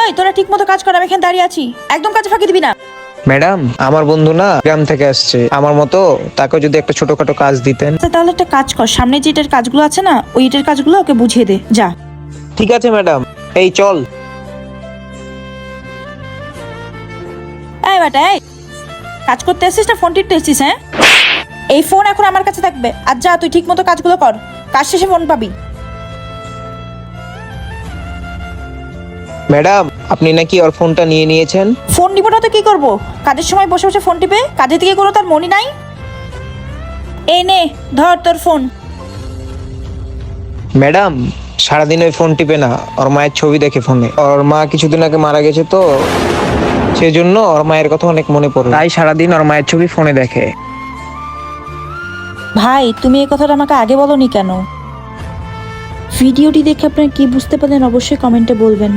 ওই তোরা ঠিক মতো কাজ কর, আমি এখানে দাঁড়িয়ে আছি, একদম কাজে ফাঁকি দিবি না। ম্যাডাম, আমার বন্ধু না গ্রাম থেকে আসছে, আমার মতো তাকে যদি একটা ছোটখাটো কাজ দিতেন। আচ্ছা, তাহলে একটা কাজ কর, সামনে যে ইটের কাজগুলো আছে না, ওই ইটের কাজগুলো ওকে বুঝিয়ে দে, যা। ঠিক আছে ম্যাডাম, এই চল। এই বেটা এই, কাজ করতে আসছিস না ফোন টিপতে আসছিস? হ্যাঁ, এই ফোন এখন আমার কাছে থাকবে, আর যা তুই ঠিক মতো কাজগুলো কর, কাজ শেষে ফোন পাবি। ম্যাডাম, আপনি নাকি ওর ফোনটা নিয়ে নিয়েছেন? ফোন নিব না তো কি করবো, কাজের সময় বসে বসে ফোন টিপে, কাজে থেকে কোনো তার মনই নাই। এই নে ধর তোর ফোন। ম্যাডাম, সারাদিন ওই ফোন টিপে না, ওর মায়ের ছবি দেখে ফোনে। ওর মা কিছুদিন আগে মারা গেছে তো, সেজন্য ওর মায়ের কথা অনেক মনে পড়ে, তাই সারাদিন ওর মায়ের ছবি ফোনে দেখে। ভাই তুমি এই কথাটা আমাকে আগে বলনি কেন? ভিডিওটি দেখে আপনারা কি বুঝতে পারলেন অবশ্যই কমেন্টে বলবেন।